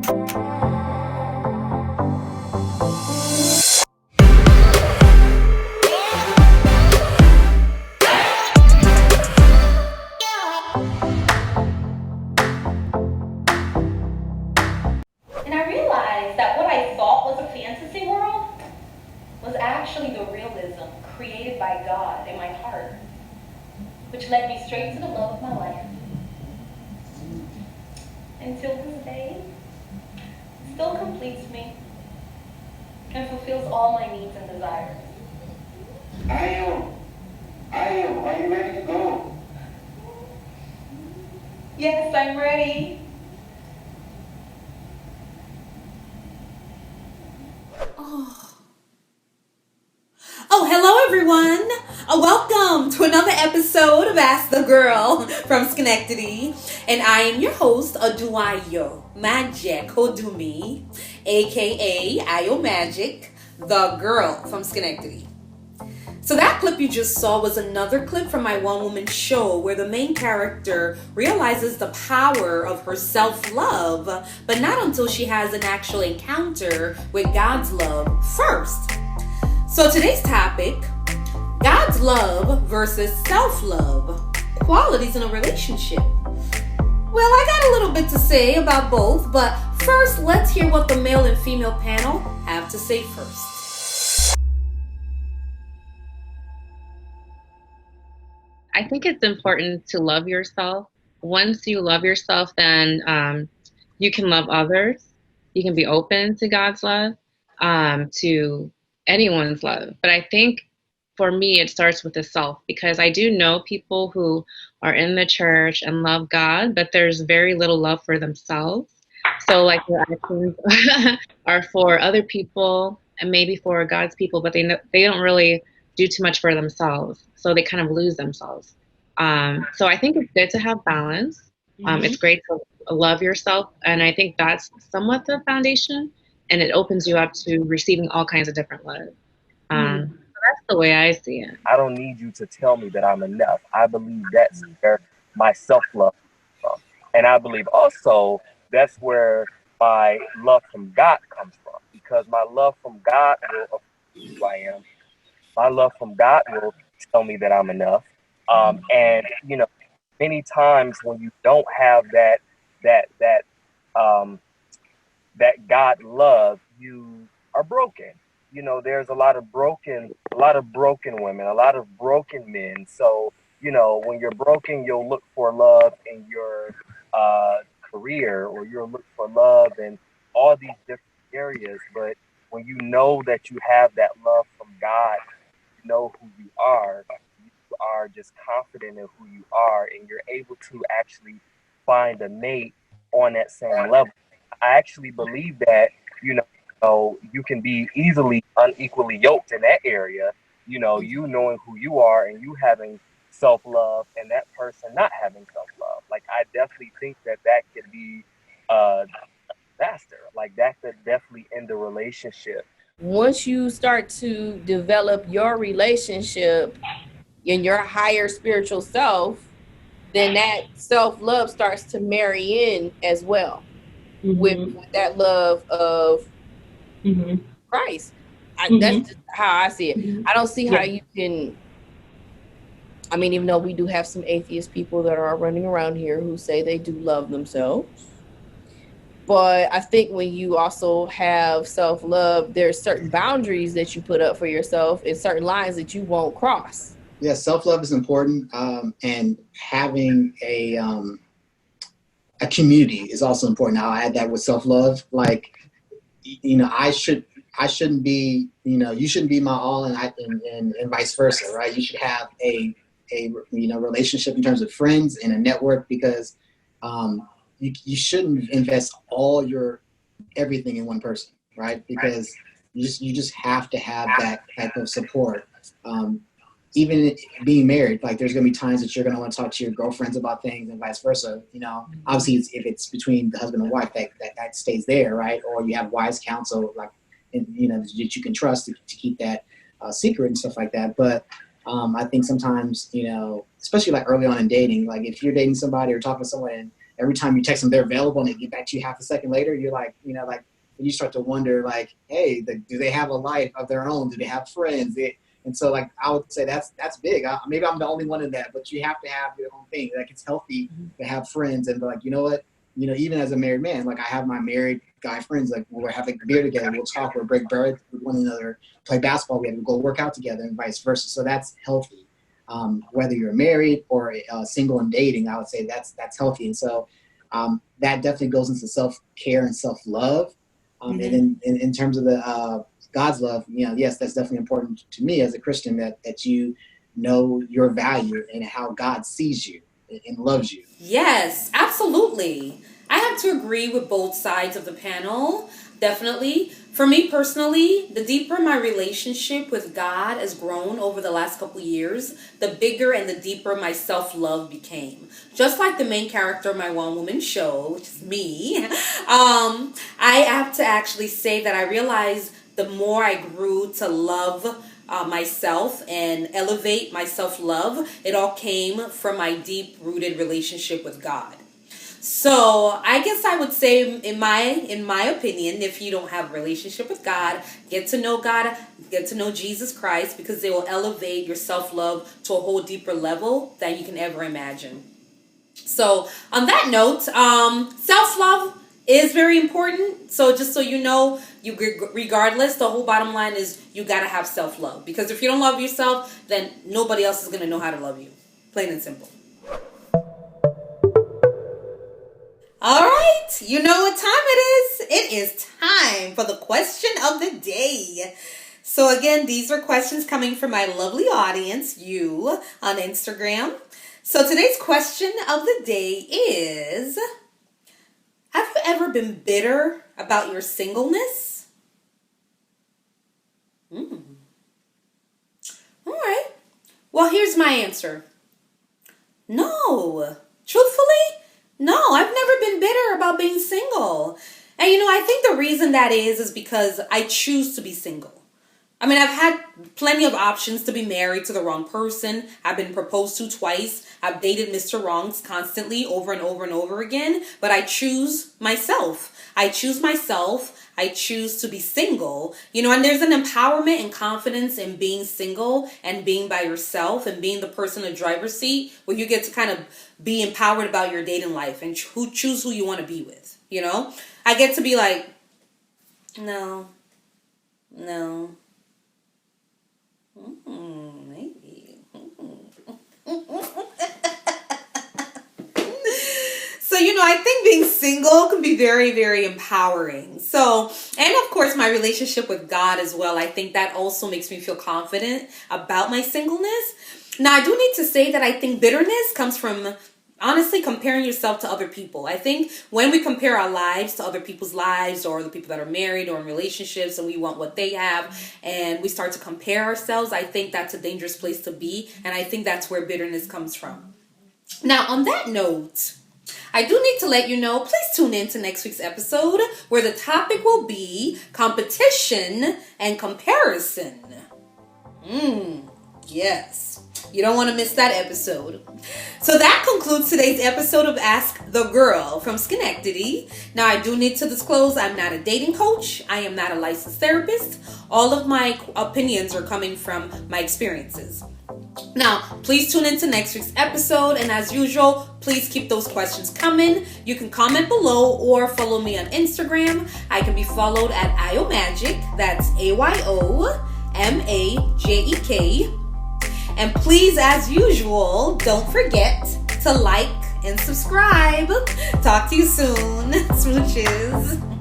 And I realized that what I thought was a fantasy world was actually the realism created by God in my heart, which led me straight to the love of my life. Until this day, it still completes me and fulfills all my needs and desires. Are you ready to go? Yes, I'm ready. Oh, hello everyone. Welcome to another episode of Ask the Girl from Schenectady. And I am your host, Aduayo Magic Odumi, aka Ayo Magic, the girl from Schenectady. So that clip you just saw was another clip from my one-woman show where the main character realizes the power of her self-love, but not until she has an actual encounter with God's love first. So today's topic, God's love versus self-love, qualities in a relationship. Well, I got a little bit to say about both, but first let's hear what the male and female panel have to say first. I think it's important to love yourself. Once you love yourself, then you can love others. You can be open to God's love, to anyone's love. But I think for me, it starts with the self, because I do know people who are in the church and love God, but there's very little love for themselves. So like their actions are for other people and maybe for God's people, but they don't really do too much for themselves. So they kind of lose themselves. So I think it's good to have balance. It's great to love yourself. And I think that's somewhat the foundation, and it opens you up to receiving all kinds of different love. So that's the way I see it. I don't need you to tell me that I'm enough. I believe that's where my self-love comes from. And I believe also that's where my love from God comes from, because my love from God will affect who I am. My love from God will tell me that I'm enough. And you know, many times when you don't have that God love, you are broken. You know, there's a lot of broken women, a lot of broken men. So, you know, when you're broken, you'll look for love in your career, or you'll look for love in all these different areas. But when you know that you have that love from God, you know who you are just confident in who you are, and you're able to actually find a mate on that same level. I actually believe that, you know, you can be easily unequally yoked in that area, you know, you knowing who you are and you having self-love and that person not having self-love. Like, I definitely think that could be faster. Like, that could definitely end the relationship. Once you start to develop your relationship in your higher spiritual self, then that self-love starts to marry in as well with that love of Christ. That's just how I see it. I don't see how you can, I mean, even though we do have some atheist people that are running around here who say they do love themselves, but I think when you also have self-love, there's certain boundaries that you put up for yourself and certain lines that you won't cross. Yeah, self-love is important, and having a community is also important. I'll add that with self-love. Like, you know, I shouldn't be, you know, you shouldn't be my all, and vice versa, right? You should have a relationship in terms of friends and a network, because you shouldn't invest all your everything in one person, right? Because you just have to have that type of support. Even being married, like, there's going to be times that you're going to want to talk to your girlfriends about things and vice versa. You know, obviously if it's between the husband and wife, that stays there, right? Or you have wise counsel, like, you know, that you can trust to keep that secret and stuff like that. But I think sometimes, you know, especially like early on in dating, like if you're dating somebody or talking to someone every time you text them, they're available, and they get back to you half a second later, you're like, you start to wonder, like, hey, do they have a life of their own? Do they have friends? And so, like, I would say that's big. Maybe I'm the only one in that, but you have to have your own thing. Like, it's healthy to have friends and be like, you know what? Even as a married man, like, I have my married guy friends, like, we're having a beer together, we'll talk, we'll break bread with one another, play basketball, we go work out together, and vice versa. So that's healthy. Whether you're married or single and dating, I would say that's healthy. And so that definitely goes into self-care and self-love. And then in terms of the God's love, yes, that's definitely important to me as a Christian, that you know your value and how God sees you and loves you. Yes, absolutely. I have to agree with both sides of the panel. Definitely. For me personally, the deeper my relationship with God has grown over the last couple of years, the bigger and the deeper my self-love became. Just like the main character of my one-woman show, which is me, I have to actually say that I realized the more I grew to love myself and elevate my self-love, it all came from my deep-rooted relationship with God. So I guess I would say, in my opinion, if you don't have a relationship with God, get to know God, get to know Jesus Christ, because they will elevate your self-love to a whole deeper level than you can ever imagine. So on that note, self-love is very important. So just so you know, regardless, the whole bottom line is you got to have self-love. Because if you don't love yourself, then nobody else is going to know how to love you. Plain and simple. All right, you know what time it is. It is time for the question of the day. So again, these are questions coming from my lovely audience, you, on Instagram. So today's question of the day is, have you ever been bitter about your singleness? All right. Well, here's my answer. No. Truthfully, no, I've never been bitter about being single. And I think the reason that is because I choose to be single. I mean, I've had plenty of options to be married to the wrong person. I've been proposed to twice. I've dated Mr. Wrongs constantly over and over and over again. But I choose myself. I choose to be single. And there's an empowerment and confidence in being single and being by yourself and being the person in the driver's seat, where you get to kind of be empowered about your dating life and choose who you want to be with. I get to be like, no. Maybe. So, I think being single can be very, very empowering. So, and of course, my relationship with God as well. I think that also makes me feel confident about my singleness. Now, I do need to say that I think bitterness comes from, honestly, comparing yourself to other people. I think when we compare our lives to other people's lives, or the people that are married or in relationships, and we want what they have, and we start to compare ourselves, I think that's a dangerous place to be. And I think that's where bitterness comes from. Now, on that note, I do need to let you know, please tune in to next week's episode, where the topic will be competition and comparison. Yes. You don't want to miss that episode. So that concludes today's episode of Ask the Girl from Schenectady. Now, I do need to disclose I'm not a dating coach. I am not a licensed therapist. All of my opinions are coming from my experiences. Now, please tune into next week's episode. And as usual, please keep those questions coming. You can comment below or follow me on Instagram. I can be followed at IOMagic. That's AYOMAJEK. And please, as usual, don't forget to like and subscribe. Talk to you soon. Smooches.